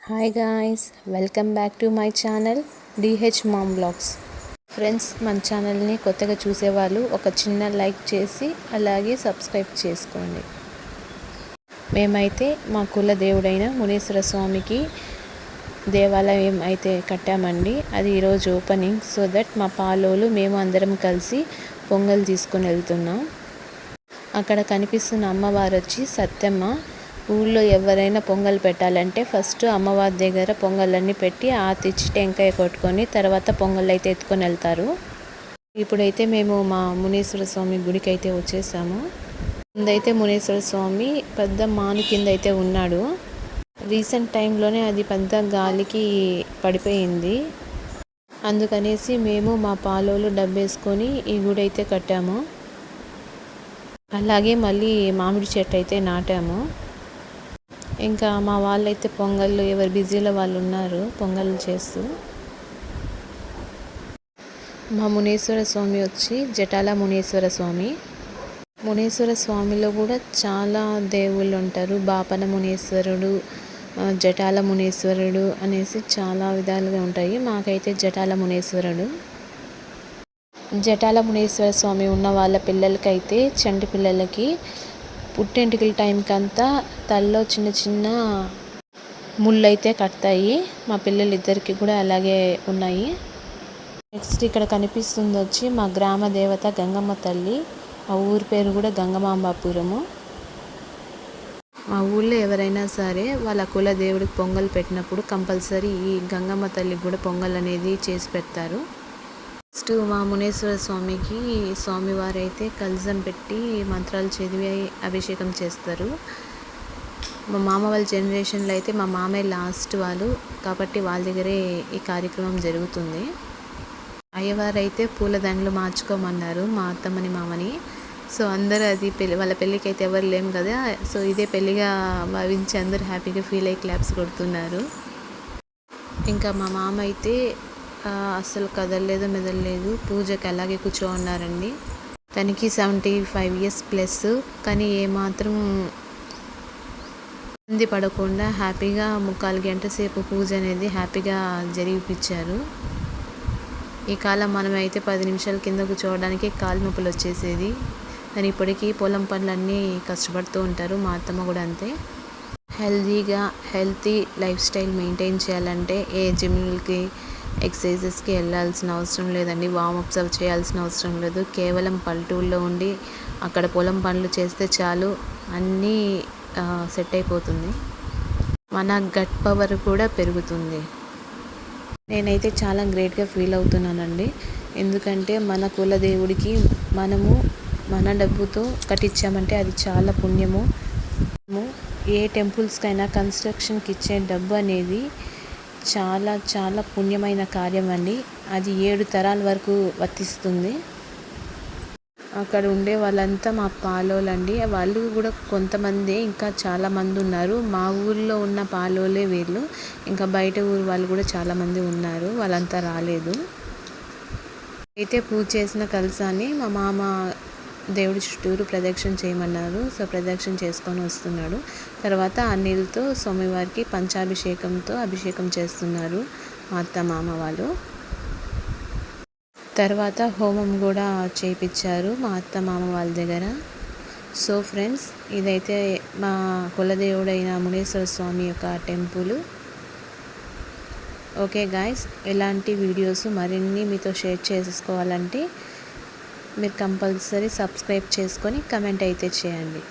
Hi guys, welcome back to my channel DH mom blogs. Friends, మన ఛానల్ని కొత్తగా చూసేవాళ్ళు ఒక చిన్న లైక్ చేసి అలాగే సబ్స్క్రైబ్ చేసుకోండి. మేమైతే మా కుల దేవుడైన మునీశ్వర స్వామికి దేవాలయం అయితే కట్టామండి. అది ఈరోజు ఓపెనింగ్. సో దట్ మా పాలోలు మేము అందరం కలిసి పొంగల్ తీసుకొని వెళ్తున్నాం. అక్కడ కనిపిస్తున్న అమ్మవారు వచ్చి సత్యమ్మ. ఊళ్ళో ఎవరైనా పొంగల్ పెట్టాలంటే ఫస్ట్ అమ్మవారి దగ్గర పొంగళ్ళన్నీ పెట్టి తెచ్చి టెంకాయ కొట్టుకొని తర్వాత పొంగల్ అయితే ఎత్తుకొని వెళ్తారు. ఇప్పుడైతే మేము మా మునీశ్వర స్వామి గుడికి అయితే వచ్చేసాము. ముందైతే మునీశ్వర స్వామి పెద్ద మాను కింద అయితే ఉన్నాడు. రీసెంట్ టైంలోనే అది పెద్ద గాలికి పడిపోయింది. అందుకనేసి మేము మా పాలోలు డబ్బేసుకొని ఈ గుడి అయితే కట్టాము. అలాగే మళ్ళీ మామిడి చెట్టు అయితే నాటాము. ఇంకా మా వాళ్ళైతే పొంగళ్ళు ఎవరు బిజీలో వాళ్ళు ఉన్నారు పొంగళ్ళు చేస్తూ. మా మునీశ్వర స్వామి వచ్చి జటాల మునీశ్వర స్వామి. మునీశ్వర స్వామిలో కూడా చాలా దేవుళ్ళు ఉంటారు. బాపన మునీశ్వరుడు, జటాల మునీశ్వరుడు అనేసి చాలా విధాలుగా ఉంటాయి. మాకైతే జటాల మునీశ్వరుడు. జటాల మునీశ్వర స్వామి ఉన్న వాళ్ళ పిల్లలకైతే చంటి పిల్లలకి పుట్టెంటికల టైంకి అంతా తలలో చిన్న చిన్న ముళ్ళు అయితే కడతాయి. మా పిల్లలిద్దరికి కూడా అలాగే ఉన్నాయి. నెక్స్ట్ ఇక్కడ కనిపిస్తుంది వచ్చి మా గ్రామ దేవత గంగమ్మ తల్లి. ఆ ఊరి పేరు కూడా గంగమాంబాపురము. మా ఊళ్ళో ఎవరైనా సరే వాళ్ళ కుల దేవుడికి పొంగల్ పెట్టినప్పుడు కంపల్సరీ ఈ గంగమ్మ తల్లికి కూడా పొంగల్ అనేది చేసి పెడతారు. నెక్స్ట్ మా మునేశ్వర స్వామికి స్వామివారు అయితే కలశం పెట్టి మంత్రాలు చదివి అభిషేకం చేస్తారు. మా మామ వాళ్ళ జనరేషన్లో అయితే మా మామయ్య లాస్ట్ వాళ్ళు కాబట్టి వాళ్ళ దగ్గరే ఈ కార్యక్రమం జరుగుతుంది. అయ్యవారు అయితే పూలదండలు మార్చుకోమన్నారు మా అత్తమ్మని మామని. సో అందరూ అది వాళ్ళ పెళ్ళికి అయితే ఎవరు లేము కదా, సో ఇదే పెళ్ళిగా భావించి అందరూ హ్యాపీగా ఫీల్ అయ్యి క్లాప్స్ కొడుతున్నారు. ఇంకా మా మామ అయితే అస్సలు కదలలేదు మెదలలేదు, పూజకి అలాగే కూర్చోన్నారండి. తనకి 75 years ప్లస్, కానీ ఏమాత్రం ఇబ్బంది పడకుండా హ్యాపీగా 3/4 గంట సేపు పూజ అనేది హ్యాపీగా జరిగిపించారు. ఈ కాలం మనమైతే 10 నిమిషాల కింద కూర్చోవడానికి కాలు నొప్పులు వచ్చేసేది. కానీ ఇప్పటికీ పొలం పనులన్నీ కష్టపడుతూ ఉంటారు. మా అత్తమ్మ కూడా అంతే. హెల్తీ లైఫ్ స్టైల్ మెయింటైన్ చేయాలంటే ఏ జిమ్లకి ఎక్సర్సైజెస్కి వెళ్ళాల్సిన అవసరం లేదండి. వార్మప్స్ అవి చేయాల్సిన అవసరం లేదు. కేవలం పల్లెటూరులో ఉండి అక్కడ పొలం పనులు చేస్తే చాలు, అన్నీ సెట్ అయిపోతుంది. మన గట్ పవర్ కూడా పెరుగుతుంది. నేనైతే చాలా గ్రేట్గా ఫీల్ అవుతున్నానండి. ఎందుకంటే మన కుల దేవుడికి మనము మన డబ్బుతో కట్టించామంటే అది చాలా పుణ్యము. ఏ టెంపుల్స్కైనా కన్స్ట్రక్షన్కి ఇచ్చే డబ్బు అనేది చాలా చాలా పుణ్యమైన కార్యం అండి. అది 7 తరాల వరకు వర్తిస్తుంది. అక్కడ ఉండే వాళ్ళంతా మా పాలోలండి. వాళ్ళు కూడా కొంతమంది, ఇంకా చాలామంది ఉన్నారు. మా ఊళ్ళో ఉన్న పాలోలే వీళ్ళు. ఇంకా బయట ఊరు వాళ్ళు కూడా చాలామంది ఉన్నారు, వాళ్ళంతా రాలేదు. అయితే పూజ చేసిన కలశాన్ని మా మామ దేవుడి చుట్టూరు ప్రదక్షిణ చేయమన్నారు. సో ప్రదక్షిణ చేసుకొని వస్తున్నాడు. తర్వాత ఆ నీళ్ళతో స్వామివారికి పంచాభిషేకంతో అభిషేకం చేస్తున్నారు మా అత్త మామ వాళ్ళు. తర్వాత హోమం కూడా చేయించారు మా అత్త మామ వాళ్ళ దగ్గర. సో ఫ్రెండ్స్, ఇదైతే మా కులదేవుడైన మునీశ్వర స్వామి యొక్క టెంపుల్. ఓకే గాయ్స్, ఇలాంటి వీడియోస్ మరిన్ని మీతో షేర్ చేసుకోవాలంటే మీరు కంపల్సరీ సబ్స్క్రైబ్ చేసుకొని కమెంట్ అయితే చేయండి.